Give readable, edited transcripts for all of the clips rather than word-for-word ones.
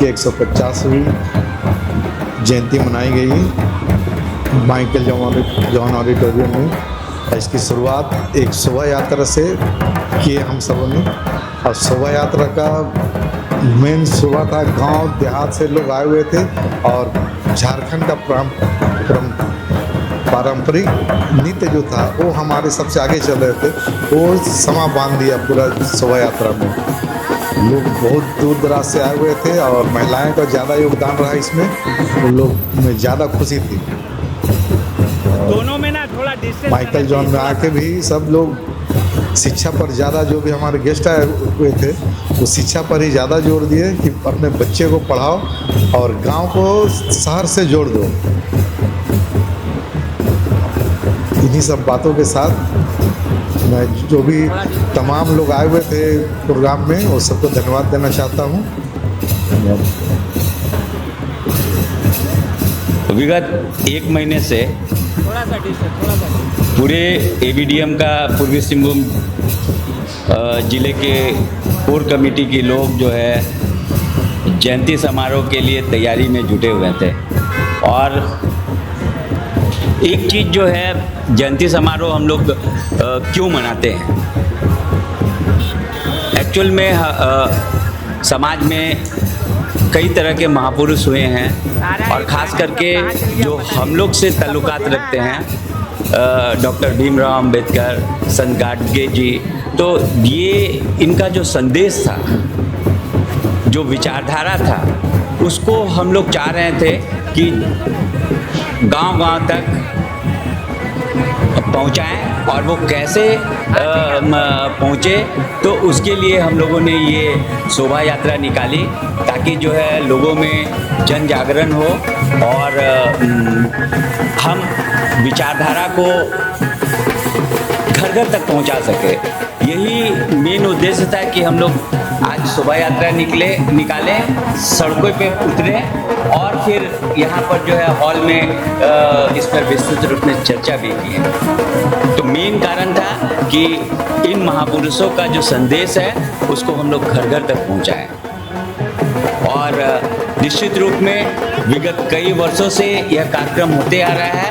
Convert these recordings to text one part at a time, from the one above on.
की 150वीं जयंती मनाई गई माइकल जॉन ऑडिटोरियम में। इसकी शुरुआत एक शोभा यात्रा से की हम सबों ने, और शोभा यात्रा का मेन शोभा था, गांव देहात से लोग आए हुए थे और झारखंड का पारंपरिक नृत्य जो था वो हमारे सबसे आगे चल रहे थे, वो समा बांध दिया पूरा शोभा यात्रा में। लोग बहुत दूर दराज से आए हुए थे और महिलाएं का ज़्यादा योगदान रहा इसमें, उन लोग में ज़्यादा खुशी थी। दोनों में ना थोड़ा डिस्टेंस, माइकल जॉन में आके भी सब लोग शिक्षा पर ज़्यादा, जो भी हमारे गेस्ट आए हुए थे वो शिक्षा पर ही ज़्यादा जोर दिए कि अपने बच्चे को पढ़ाओ और गांव को शहर से जोड़ दो। इन्हीं सब बातों के साथ मैं जो भी तमाम लोग आए हुए थे प्रोग्राम में वो सबको धन्यवाद देना चाहता हूँ। विगत एक महीने से पूरे एबीडीएम का पूर्वी सिंहभूम जिले के कोर कमेटी के लोग जो है जयंती समारोह के लिए तैयारी में जुटे हुए थे। और एक चीज़ जो है, जयंती समारोह हम लोग क्यों मनाते हैं। एक्चुअल में समाज में कई तरह के महापुरुष हुए हैं और ख़ास करके जो हम लोग से ताल्लुकात रखते हैं, डॉक्टर भीमराव अंबेडकर, संत गाडगे जी, तो ये इनका जो संदेश था, जो विचारधारा था, उसको हम लोग चाह रहे थे कि गांव-गांव तक पहुंचाएं और वो कैसे पहुंचे, तो उसके लिए हम लोगों ने ये शोभा यात्रा निकाली ताकि जो है लोगों में जन जागरण हो और हम विचारधारा को घर घर तक पहुंचा सके। यही मेन उद्देश्य था कि हम लोग आज शोभा यात्रा निकालें, सड़कों पे उतरे और फिर यहाँ पर जो है हॉल में इस पर विस्तृत रूप में चर्चा भी की है। तो मेन कारण था कि इन महापुरुषों का जो संदेश है उसको हम लोग घर घर तक पहुँचाएँ। और निश्चित रूप में विगत कई वर्षों से यह कार्यक्रम होते आ रहा है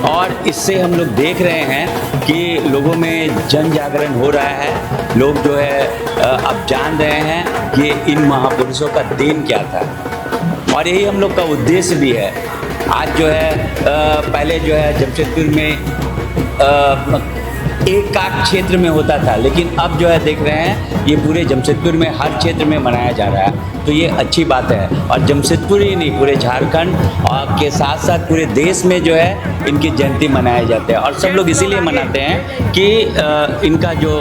और इससे हम लोग देख रहे हैं कि लोगों में जन जागरण हो रहा है। लोग जो है अब जान रहे हैं कि इन महापुरुषों का देन क्या था और यही हम लोग का उद्देश्य भी है। आज जो है पहले जो है जमशेदपुर में एक आध क्षेत्र में होता था, लेकिन अब जो है देख रहे हैं ये पूरे जमशेदपुर में हर क्षेत्र में मनाया जा रहा है। तो ये अच्छी बात है और जमशेदपुर ही नहीं, पूरे झारखंड और के साथ साथ पूरे देश में जो है इनकी जयंती मनाए जाते हैं। और सब लोग इसीलिए मनाते हैं कि इनका जो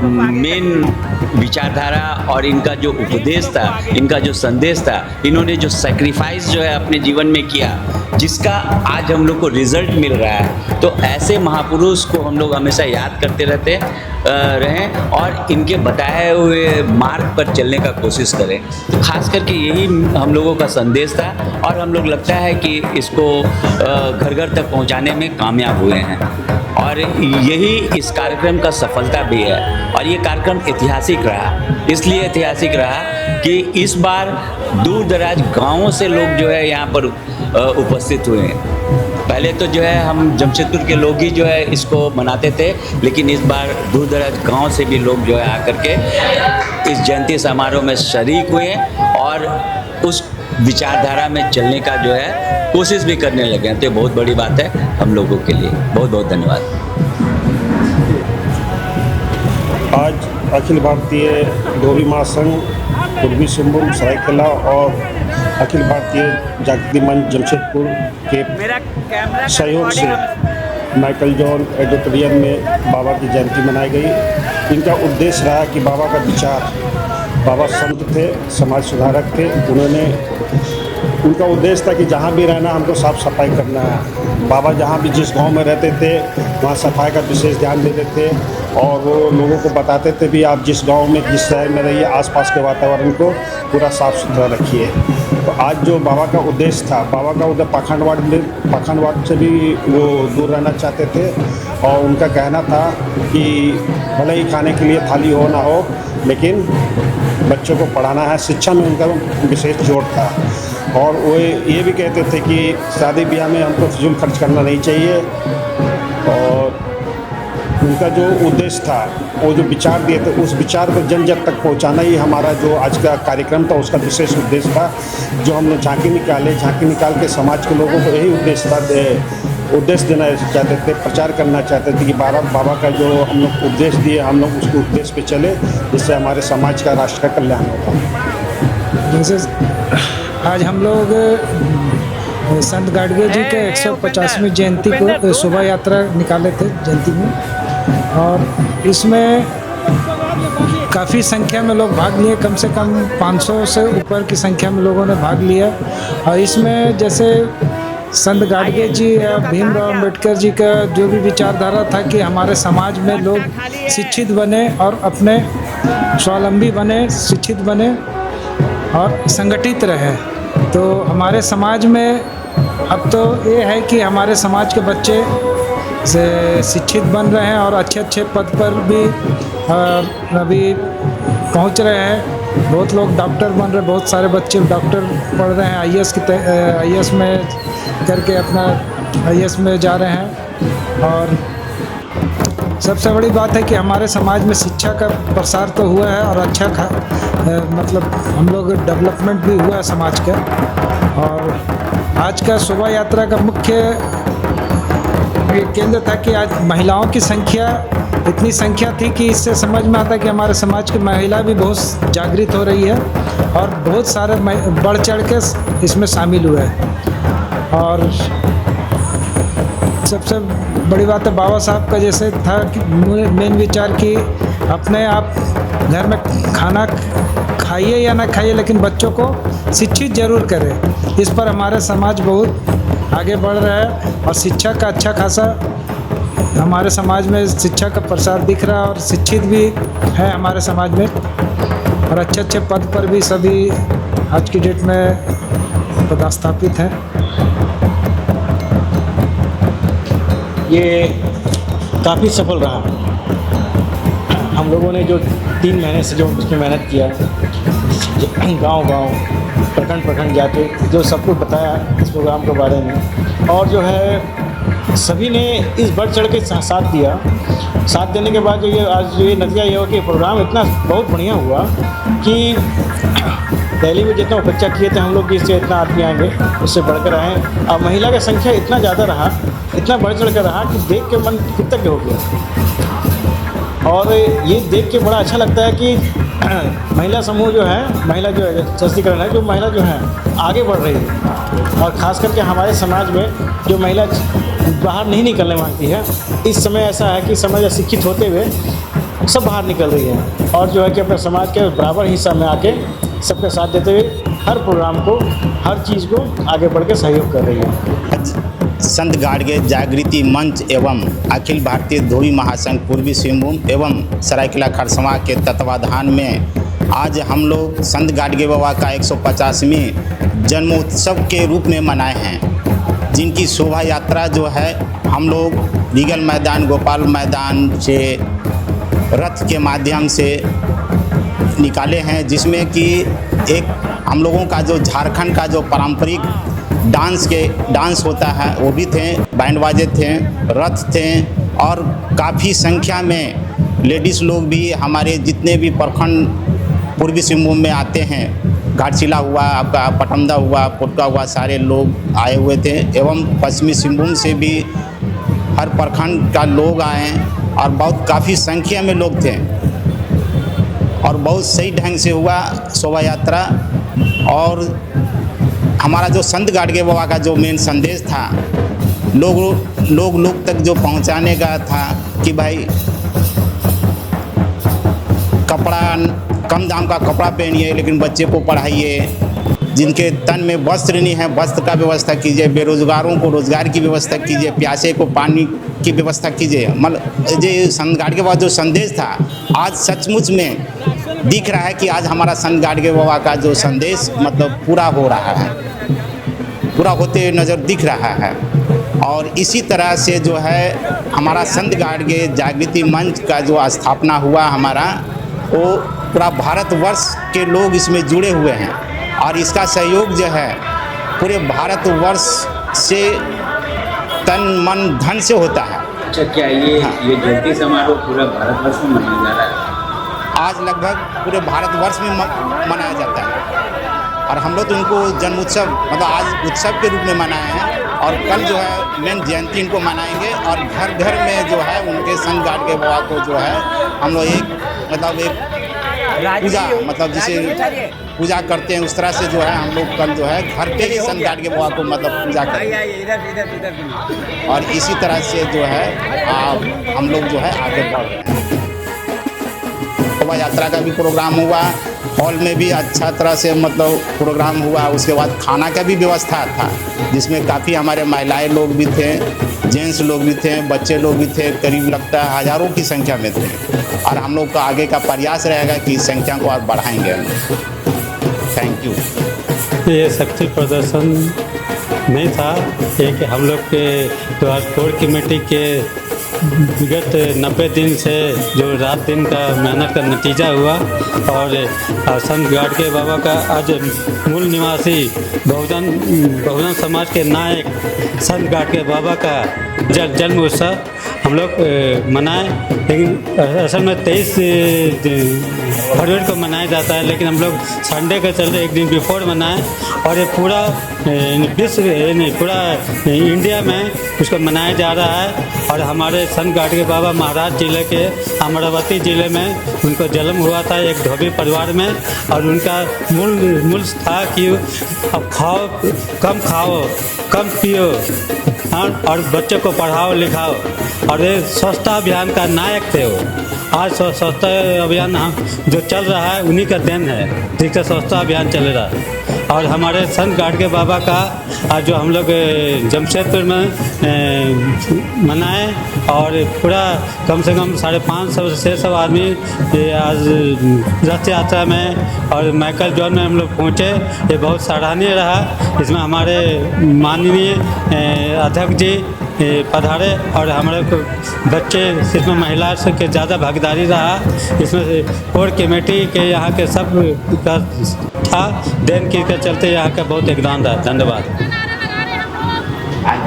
मेन विचारधारा और इनका जो उपदेश था, इनका जो संदेश था, इन्होंने जो सेक्रीफाइस जो है अपने जीवन में किया, जिसका आज हम लोग को रिजल्ट मिल रहा है। तो ऐसे महापुरुष को हम लोग हमेशा याद करते रहते रहें और इनके बताए हुए मार्ग पर चलने का कोशिश करें। तो खास करके यही हम लोगों का संदेश था और हम लोग लगता है कि इसको घर घर तक पहुंचाने में कामयाब हुए हैं और यही इस कार्यक्रम का सफलता भी है। और ये कार्यक्रम ऐतिहासिक रहा, इसलिए ऐतिहासिक रहा कि इस बार दूर दराज गाँवों से लोग जो है यहाँ पर उपस्थित हुए हैं। पहले तो जो है हम जमशेदपुर के लोग ही जो है इसको मनाते थे, लेकिन इस बार दूर दराज गाँव से भी लोग जो है आकर के इस जयंती समारोह में शरीक हुए और उस विचारधारा में चलने का जो है कोशिश भी करने लगे हैं। तो ये बहुत बड़ी बात है हम लोगों के लिए। बहुत बहुत धन्यवाद। आज अखिल भारतीय गौरी महासंघ पूर्वी सिंहभूम सरायकेला और अखिल भारतीय जागृति मंच जमशेदपुर के सहयोग से माइकल जॉन ऑडिटोरियम में बाबा की जयंती मनाई गई। इनका उद्देश्य रहा कि बाबा का विचार, बाबा संत थे, समाज सुधारक थे। उनका उद्देश्य था कि जहाँ भी रहना हमको साफ़ सफाई करना है। बाबा जहाँ भी जिस गांव में रहते थे वहाँ सफाई का विशेष ध्यान देते थे और वो लोगों को बताते थे भी आप जिस गांव में, जिस शहर में रहिए, आसपास के वातावरण को पूरा साफ़ सुथरा रखिए। तो आज जो बाबा का उद्देश्य था, बाबा का उधर पाखंडवाद से भी वो दूर रहना चाहते थे और उनका कहना था कि भले ही खाने के लिए थाली हो ना हो, लेकिन बच्चों को पढ़ाना है, शिक्षा में उनका विशेष जोर था। और वो ये भी कहते थे कि शादी ब्याह में हमको फिजूल खर्च करना नहीं चाहिए। और उनका जो उद्देश्य था, वो जो विचार दिए थे, उस विचार को जन जन तक पहुंचाना ही हमारा जो आज का कार्यक्रम था उसका विशेष उद्देश्य था। जो हम लोग झांकी निकाल के समाज के लोगों को यही उद्देश्य देना चाहते थे, प्रचार करना चाहते थे कि बाबा का जो हम लोग उपदेश दिए, हम लोग उसके उद्देश्य पे चले, जिससे हमारे समाज का, राष्ट्र का कल्याण होगा। जैसे आज हम लोग संत गाडगे जी के 150वीं जयंती को शोभा यात्रा निकाले थे जयंती में, और इसमें काफ़ी संख्या में लोग भाग लिए। कम से कम 500 से ऊपर की संख्या में लोगों ने भाग लिया। और इसमें जैसे संत गाडगे जी या भीमराव अंबेडकर जी का जो भी विचारधारा था कि हमारे समाज में लोग शिक्षित बने और अपने स्वावलंबी बने, शिक्षित बने और संगठित रहे। तो हमारे समाज में अब तो ये है कि हमारे समाज के बच्चे से शिक्षित बन रहे हैं और अच्छे अच्छे पद पर भी अभी पहुंच रहे हैं। बहुत लोग डॉक्टर बन रहे, बहुत सारे बच्चे डॉक्टर पढ़ रहे हैं, आईएएस में करके अपना आईएएस में जा रहे हैं। और सबसे बड़ी बात है कि हमारे समाज में शिक्षा का प्रसार तो हुआ है और अच्छा मतलब हम लोग डेवलपमेंट भी हुआ है समाज का। और आज का शोभा यात्रा का मुख्य केंद्र था कि आज महिलाओं की संख्या, इतनी संख्या थी कि इससे समझ में आता है कि हमारे समाज की महिला भी बहुत जागृत हो रही है और बहुत सारे बढ़ चढ़ के इसमें शामिल हुए हैं। और सबसे बड़ी बात है बाबा साहब का जैसे था कि मेन विचार कि अपने आप घर में खाना खाइए या ना खाइए, लेकिन बच्चों को शिक्षित जरूर करें। इस पर हमारे समाज बहुत आगे बढ़ रहा है और शिक्षा का अच्छा खासा हमारे समाज में शिक्षा का प्रसार दिख रहा है और शिक्षित भी है हमारे समाज में और अच्छे अच्छे पद पर भी सभी आज की डेट में पदस्थापित हैं। ये काफ़ी सफल रहा। हम लोगों ने जो 3 महीने से जो उसमें मेहनत किया, गांव-गांव, प्रखंड जाके जो सब कुछ बताया इस प्रोग्राम के बारे में, और जो है सभी ने इस बढ़ चढ़ के साथ दिया। साथ देने के बाद जो ये आज ये नतीजा ये हुआ कि प्रोग्राम इतना बहुत बढ़िया हुआ कि दिल्ली में जितना बच्चा किए थे हम लोग कि इससे इतना आदमी आएंगे, उससे बढ़कर आए। अब महिला की संख्या इतना ज़्यादा रहा, इतना बढ़ चढ़ कर रहा कि देख के मन कृतज्ञ हो गया। और ये देख के बड़ा अच्छा लगता है कि महिला समूह जो है, महिला जो है सशक्तिकरण है, जो महिला जो है आगे बढ़ रही है। और ख़ास करके हमारे समाज में जो महिला बाहर नहीं निकलने मांगती है, इस समय ऐसा है कि समाज शिक्षित होते हुए सब बाहर निकल रही है और जो है कि अपने समाज के बराबर हिस्सा में आके सबके साथ देते हुए हर प्रोग्राम को, हर चीज़ को आगे बढ़ के सहयोग कर रही है। संत गाडगे जागृति मंच एवं अखिल भारतीय धोबी महासंघ पूर्वी सिंहभूम एवं सरायकेला खरसावां के तत्वाधान में आज हम लोग संत गाडगे बाबा का 150वीं जन्मोत्सव के रूप में मनाए हैं, जिनकी शोभा यात्रा जो है हम लोग रीगल मैदान, गोपाल मैदान से रथ के माध्यम से निकाले हैं, जिसमें कि एक हम लोगों का जो झारखंड का जो पारंपरिक डांस होता है वो भी थे, बैंड बाजे थे, रथ थे और काफ़ी संख्या में लेडीज़ लोग भी हमारे जितने भी प्रखंड पूर्वी सिंहभूम में आते हैं, घाटशिला हुआ, आपका पटमदा हुआ, पोटका हुआ, सारे लोग आए हुए थे एवं पश्चिमी सिंहभूम से भी हर प्रखंड का लोग आए और बहुत काफ़ी संख्या में लोग थे और बहुत सही ढंग से हुआ शोभा यात्रा। और हमारा जो संत गाडगे बाबा का जो मेन संदेश था लोग तक जो पहुंचाने का था कि भाई कपड़ा कम दाम का कपड़ा पहनिए लेकिन बच्चे को पढ़ाइए, जिनके तन में वस्त्र नहीं है वस्त्र का व्यवस्था कीजिए, बेरोजगारों को रोजगार की व्यवस्था कीजिए, प्यासे को पानी की व्यवस्था कीजिए। मतलब ये संत गाडगे बाबा जो संदेश था आज सचमुच में दिख रहा है कि आज हमारा संत गाडगे बाबा का जो संदेश मतलब पूरा हो रहा है, पूरा होते हुए नज़र दिख रहा है। और इसी तरह से जो है हमारा संत गाडगे जागृति मंच का जो स्थापना हुआ हमारा, वो पूरा भारतवर्ष के लोग इसमें जुड़े हुए हैं और इसका सहयोग जो है पूरे भारतवर्ष से तन मन धन से होता है। अच्छा, क्या ये जयंती समारोह पूरा भारतवर्ष में मनाया जा रहा है? आज लगभग पूरे भारतवर्ष में मनाया जाता है और हम लोग तो इनको जन्म उत्सव मतलब आज उत्सव के रूप में मनाए हैं और कल जो है मेन जयंती इनको मनाएंगे और घर घर में जो है उनके संत गाडगे बाबा को जो है हम लोग एक पूजा मतलब जिसे पूजा करते हैं उस तरह से जो है हम लोग कल जो है घर पे ही संत गाडगे बाबा को मतलब पूजा करेंगे और इसी तरह से जो है हम लोग जो है आगे बढ़ रहे हैं। शोभा यात्रा का भी प्रोग्राम हुआ, हॉल में भी अच्छा तरह से मतलब प्रोग्राम हुआ। उसके बाद खाना का भी व्यवस्था था जिसमें काफ़ी हमारे महिलाएं लोग भी थे, जेंट्स लोग भी थे, बच्चे लोग भी थे, करीब लगता है हज़ारों की संख्या में थे और हम लोग का आगे का प्रयास रहेगा कि इस संख्या को और बढ़ाएंगे हम। Thank you. ये शक्ति प्रदर्शन नहीं था, एक हम लोग के तो आज कोर कमेटी के विगत 90 दिन से जो रात दिन का मेहनत का नतीजा हुआ और संत गाडगे बाबा का आज मूल निवासी बहुजन समाज के नायक संत गाडगे बाबा का जन्म उत्सव हम लोग मनाए। लेकिन असल में 23 फरवरी को मनाया जाता है, लेकिन हम लोग संडे के चलते एक दिन बिफोर मनाए और ये पूरा विश्व पूरा इंडिया में उसको मनाया जा रहा है। और हमारे संत गाडगे बाबा महाराज जिले के अमरावती जिले में उनको जन्म हुआ था एक धोबी परिवार में और उनका मूल था कि अब खाओ कम पियो और बच्चों को पढ़ाओ लिखाओ और ये स्वच्छता अभियान का नायक थे वो। आज स्वच्छता अभियान जो चल रहा है उन्हीं का देन है, जिसका स्वच्छता अभियान चल रहा है। और हमारे संत गाडगे बाबा का आज जो हम लोग जमशेदपुर में मनाए और पूरा कम से कम 550 से 600 आदमी आज रथ यात्रा में और माइकल जॉन में हम लोग पहुँचे। ये बहुत सराहनीय रहा। इसमें हमारे माननीय अध्यक्ष जी पधारे और हमारे बच्चे इसमें महिला के ज़्यादा भागीदारी रहा। इसमें कोर कमेटी के यहाँ के सब का था देन के चलते यहाँ का बहुत योगदान रहा। धन्यवाद। आज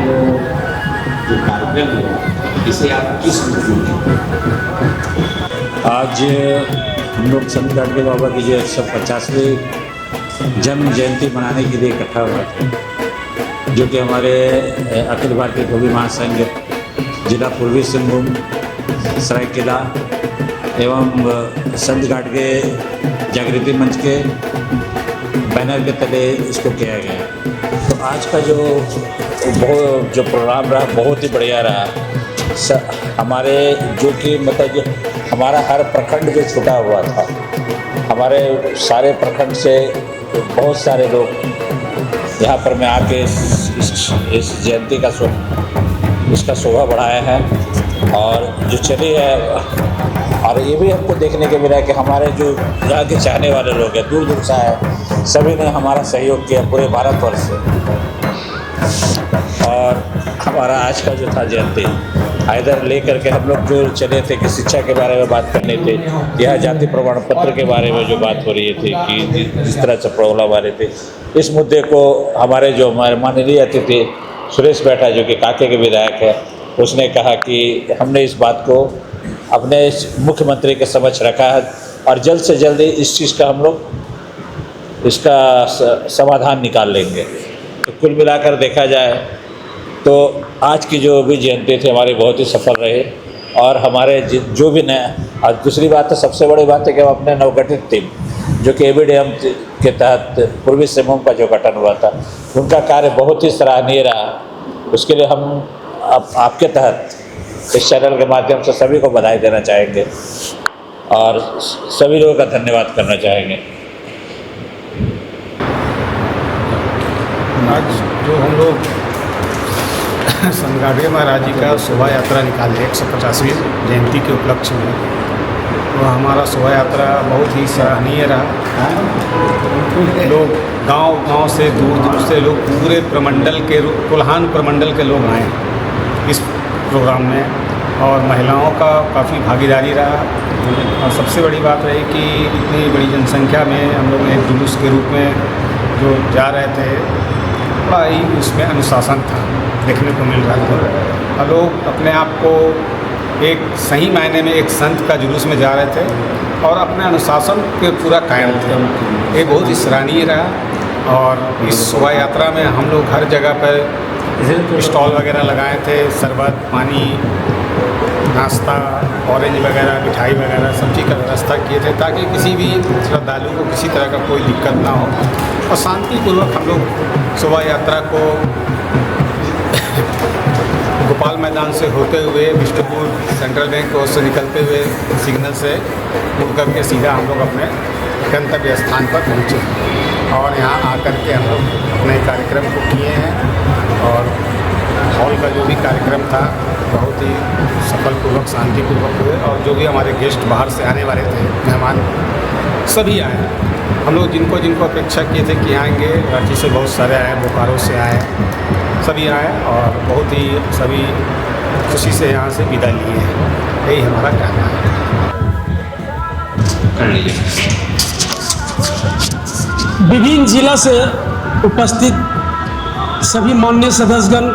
जो कार्यक्रम है इसे आप किस आज हम लोग संत गाडगे बाबा की जो 150वीं जन्म जयंती मनाने के लिए इकट्ठा हुआ था, जो कि हमारे अखिल भारतीय धोबी महासंघ जिला पूर्वी सिंहभूम सरायकेला एवं संत गाडगे जागृति मंच के बैनर के तले इसको किया गया। तो आज का जो प्रोग्राम रहा बहुत ही बढ़िया रहा। हमारे जो कि मतलब जो हमारा हर प्रखंड जो छुटा हुआ था, हमारे सारे प्रखंड से बहुत सारे लोग यहाँ पर में आके इस जयंती का इसका शोभा बढ़ाया है और जो चली है। और ये भी हमको देखने को मिला कि हमारे जो यहाँ के चाहने वाले लोग हैं दूर दूर से आए, सभी ने हमारा सहयोग किया पूरे भारतवर्ष से। और हमारा आज का जो था जयंती इधर लेकर के हम लोग जो चले थे कि शिक्षा के बारे में बात करने थे, यह जाति प्रमाण पत्र के बारे में जो बात हो रही थी कि जिस तरह से प्रॉब्लम आ रहे थे, इस मुद्दे को हमारे जो हमारे माननीय अतिथि सुरेश बैठा जो कि काके के विधायक है, उसने कहा कि हमने इस बात को अपने मुख्यमंत्री के समक्ष रखा है और जल्द से जल्द इस चीज़ का हम लोग इसका समाधान निकाल लेंगे। तो कुल मिलाकर देखा जाए तो आज की जो भी जयंती थी हमारी बहुत ही सफल रहे और हमारे जो भी नए। और दूसरी बात तो सबसे बड़ी बात है कि हम अपने नवगठित टीम जो कि एबीडीएम के तहत पूर्वी सिंहभूम का जो गठन हुआ था, उनका कार्य बहुत ही सराहनीय रहा। उसके लिए हम आपके तहत इस चैनल के माध्यम से सभी को बधाई देना चाहेंगे और सभी लोगों का धन्यवाद करना चाहेंगे। आज जो हम लोग संत गाडगे महाराज जी का शोभा यात्रा निकाले 150वीं जयंती के उपलक्ष्य में, तो हमारा शोभा यात्रा बहुत ही सराहनीय रहा। लोग गांव से दूर दूर से लोग पूरे प्रमंडल के कोल्हान प्रमंडल के लोग आए इस प्रोग्राम में और महिलाओं का काफ़ी भागीदारी रहा। और सबसे बड़ी बात रही कि इतनी बड़ी जनसंख्या में हम लोग एक जुलूस के रूप में जो जा रहे थे, बड़ा ही उसमें अनुशासन था देखने को मिल रहा था। और लोग अपने आप को एक सही मायने में एक संत का जुलूस में जा रहे थे और अपने अनुशासन पे पूरा कायम थे। ये बहुत ही सराहनीय रहा। और इस शोभा यात्रा में हम लोग हर जगह पर स्टॉल वगैरह लगाए थे, शरबत, पानी, नाश्ता, ऑरेंज वगैरह, मिठाई वगैरह सब चीज़ का व्यवस्था किए थे ताकि किसी भी श्रद्धालु को किसी तरह का कोई दिक्कत ना हो। और शांतिपूर्वक हम लोग शोभा यात्रा को गोपाल मैदान से होते हुए बिष्टुपुर सेंट्रल बैंक को से निकलते हुए सिग्नल से मुड़ कर के सीधा हम लोग अपने गंतव्य स्थान पर पहुँचे और यहाँ आकर के हम लोग अपने कार्यक्रम को किए हैं। और हॉल का जो भी कार्यक्रम था बहुत ही सफलपूर्वक, शांतिपूर्वक हुए। और जो भी हमारे गेस्ट बाहर से आने वाले थे, मेहमान, सभी आए। हम लोग जिनको जिनको अपेक्षा किए थे कि आएंगे, रांची से बहुत सारे आए, बोकारो से आए, सभी आए और बहुत ही सभी खुशी से यहाँ से विदा लिए हैं। यही हमारा कहना है। विभिन्न जिला से उपस्थित सभी माननीय सदस्यगण,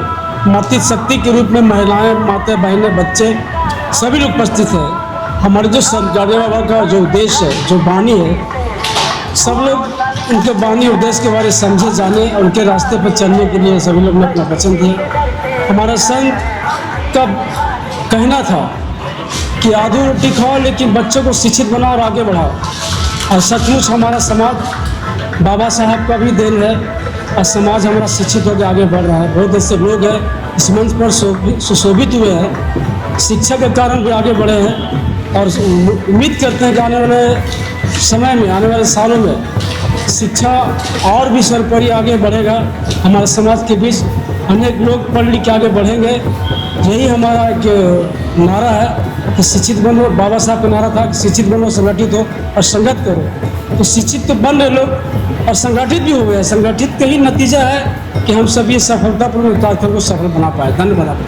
मातृशक्ति के रूप में महिलाएं, माता बहनें, बच्चे सभी लोग उपस्थित हैं। हमारे जो संत गाडगे बाबा का जो उद्देश्य है, जो वाणी है, सब लोग उनके वाणी उद्देश्य के बारे में समझे, जाने और उनके रास्ते पर चलने के लिए सभी लोग ने अपना वचन दिया। हमारा संत का कहना था कि आधू रोटी खाओ लेकिन बच्चों को शिक्षित बनाओ और आगे बढ़ाओ। और सचमुच हमारा समाज बाबा साहब का भी देन है और समाज हमारा शिक्षित होकर आगे बढ़ रहा है। बहुत ऐसे लोग हैं इस मंच पर सुशोभित हुए हैं, शिक्षा के कारण भी आगे बढ़े हैं। और उम्मीद करते हैं कि आने वाले समय में, आने वाले सालों में शिक्षा और भी सर्वोपरि आगे बढ़ेगा। हमारे समाज के बीच अनेक लोग पढ़ लिख के आगे बढ़ेंगे। यही हमारा एक नारा है कि शिक्षित बनो। बाबा साहब का नारा था कि शिक्षित बनो, संगठित हो और संगत करो। तो शिक्षित तो बन रहे लोग और संगठित भी हो गए। संगठित का ही नतीजा है कि हम सभी सफलतापूर्वक कार्यक्रम को सफल बना पाए। धन्यवाद।